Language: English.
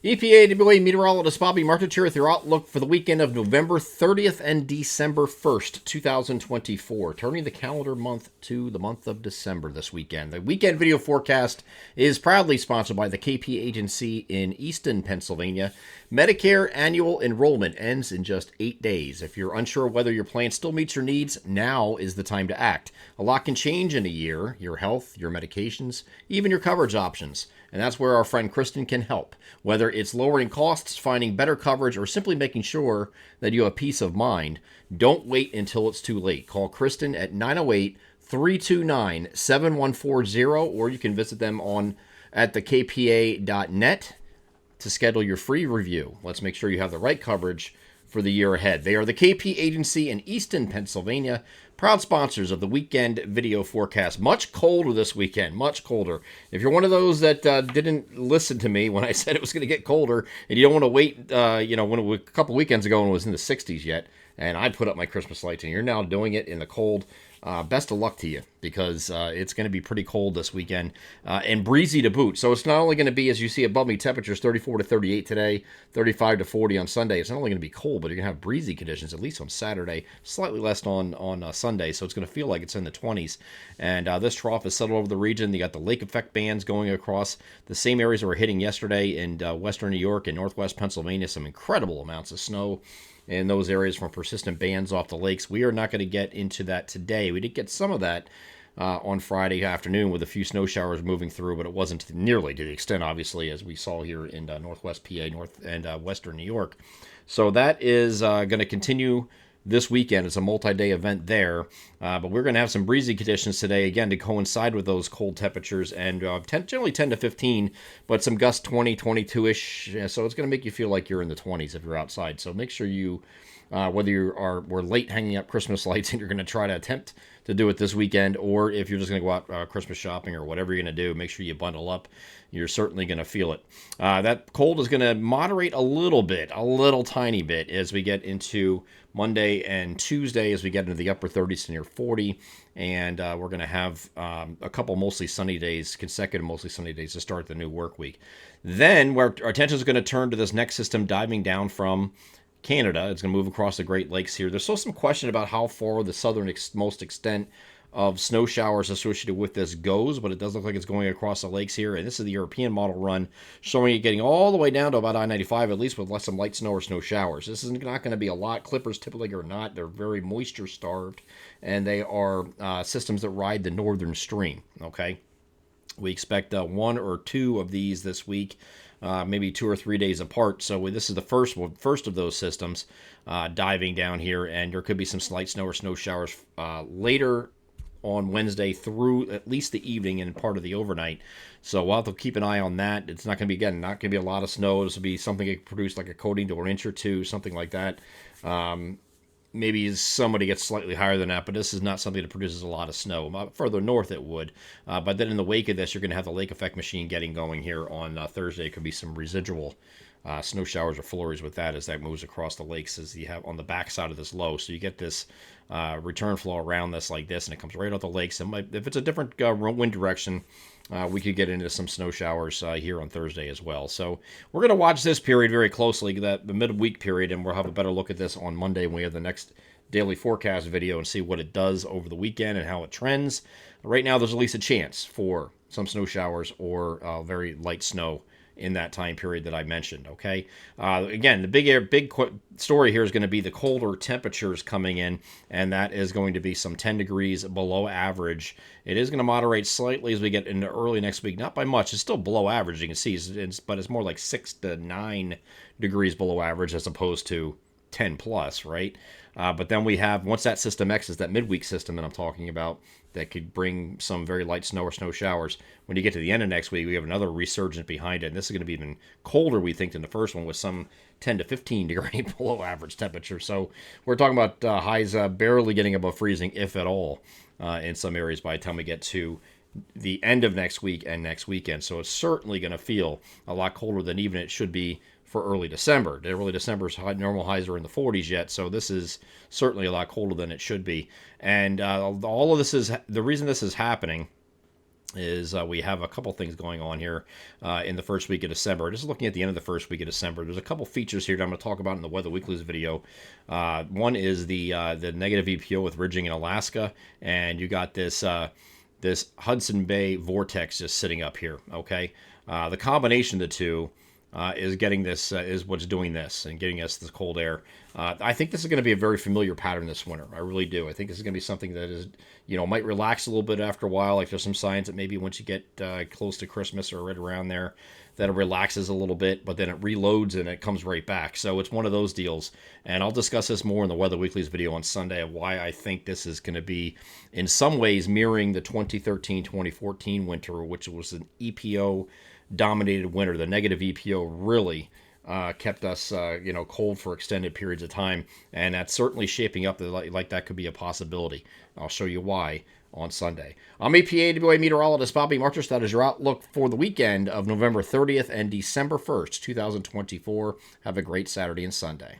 EPAWA meteorologist Bobby Martich here with your outlook for the weekend of November 30th and December 1st, 2024. Turning the calendar month to the month of December this weekend. The weekend video forecast is proudly sponsored by the KP Agency in Easton, Pennsylvania. Medicare annual enrollment ends in just 8 days. If you're unsure whether your plan still meets your needs, now is the time to act. A lot can change in a year: your health, your medications, even your coverage options. And that's where our friend Kristen can help. Whether it's lowering costs, finding better coverage, or simply making sure that you have peace of mind, don't wait until it's too late. Call Kristen at 908-329-7140, or you can visit them at thekpa.net to schedule your free review. Let's make sure you have the right coverage for the year ahead. They are the KP Agency in Easton, Pennsylvania, proud sponsors of the weekend video forecast. Much colder this weekend, much colder. If you're one of those that didn't listen to me when I said it was going to get colder, and you don't want to wait, when a couple weekends ago when it was in the 60s yet, and I put up my Christmas lights, and you're now doing it in the cold, best of luck to you, because it's going to be pretty cold this weekend and breezy to boot. So it's not only going to be, as you see above me, temperatures 34 to 38 today, 35 to 40 on Sunday. It's not only going to be cold, but you're going to have breezy conditions, at least on Saturday, slightly less on Sunday. So it's going to feel like it's in the 20s. And this trough is settled over the region. You got the lake effect bands going across the same areas that were hitting yesterday in western New York and northwest Pennsylvania. Some incredible amounts of snow in those areas from persistent bands off the lakes. We are not going to get into that today. We did get some of that on Friday afternoon with a few snow showers moving through, but it wasn't nearly to the extent, obviously, as we saw here in northwest PA, north and western New York. So that is going to continue this weekend. It's a multi-day event there, but we're going to have some breezy conditions today, again, to coincide with those cold temperatures, and generally 10 to 15, but some gusts 20, 22-ish, so it's going to make you feel like you're in the 20s if you're outside. So make sure you, whether we're late hanging up Christmas lights and you're going to try to attempt to do it this weekend, or if you're just going to go out Christmas shopping or whatever you're going to do, make sure you bundle up. You're certainly going to feel it. That cold is going to moderate a little bit, a little tiny bit, as we get into Monday and Tuesday, as we get into the upper 30s to near 40, and we're going to have a couple mostly sunny days, consecutive mostly sunny days to start the new work week. Then our attention is going to turn to this next system diving down from Canada. It's going to move across the Great Lakes here. There's still some question about how far the southernmost extent of snow showers associated with this goes, but it does look like it's going across the lakes here. And this is the European model run, showing it getting all the way down to about I-95, at least with some light snow or snow showers. This is not going to be a lot. Clippers typically are not. They're very moisture starved, and they are systems that ride the northern stream. Okay, we expect one or two of these this week. Maybe 2 or 3 days apart. So this is the first of those systems diving down here, and there could be some slight snow or snow showers later on Wednesday through at least the evening and part of the overnight. So we'll have to keep an eye on that. It's not going to be, not going to be a lot of snow. This will be something that can produce like a coating to an inch or two, something like that. Maybe somebody gets slightly higher than that, but this is not something that produces a lot of snow. Further north it would. But then in the wake of this, you're going to have the lake effect machine getting going here on Thursday. It could be some residual snow showers or flurries with that as that moves across the lakes as you have on the backside of this low. So you get this return flow around this like this, and it comes right off the lakes. If it's a different wind direction, we could get into some snow showers here on Thursday as well. So we're going to watch this period very closely, the midweek period, and we'll have a better look at this on Monday when we have the next daily forecast video and see what it does over the weekend and how it trends. Right now, there's at least a chance for some snow showers or very light snow in that time period that I mentioned, okay? Again, the big story here is going to be the colder temperatures coming in, and that is going to be some 10 degrees below average. It is going to moderate slightly as we get into early next week. Not by much. It's still below average, you can see, but it's more like 6 to 9 degrees below average as opposed to 10 plus, right? But then we have, once that system X is that midweek system that I'm talking about, that could bring some very light snow or snow showers. When you get to the end of next week, we have another resurgence behind it. And this is going to be even colder, we think, than the first one, with some 10 to 15 degree below average temperature. So we're talking about highs barely getting above freezing, if at all, in some areas by the time we get to the end of next week and next weekend. So it's certainly going to feel a lot colder than even it should be for early December. Early December's normal highs are in the 40s yet, so this is certainly a lot colder than it should be. And all of this is, the reason this is happening is we have a couple things going on here in the first week of December. Just looking at the end of the first week of December, there's a couple features here that I'm going to talk about in the Weather Weekly's video. One is the negative EPO with ridging in Alaska, and you got this this Hudson Bay vortex just sitting up here. Okay, the combination of the two is getting this is what's doing this and getting us this cold air. I think this is going to be a very familiar pattern this winter. I really do. I think this is going to be something that is, might relax a little bit after a while. Like there's some signs that maybe once you get close to Christmas or right around there, that it relaxes a little bit, but then it reloads and it comes right back. So it's one of those deals. And I'll discuss this more in the Weather Weekly's video on Sunday of why I think this is going to be in some ways mirroring the 2013-2014 winter, which was an EPO dominated winter. The negative EPO really kept us, cold for extended periods of time, and that's certainly shaping up like that could be a possibility. I'll show you why on Sunday. I'm EPAWA meteorologist Bobby Marchers. That is your outlook for the weekend of November 30th and December 1st, 2024. Have a great Saturday and Sunday.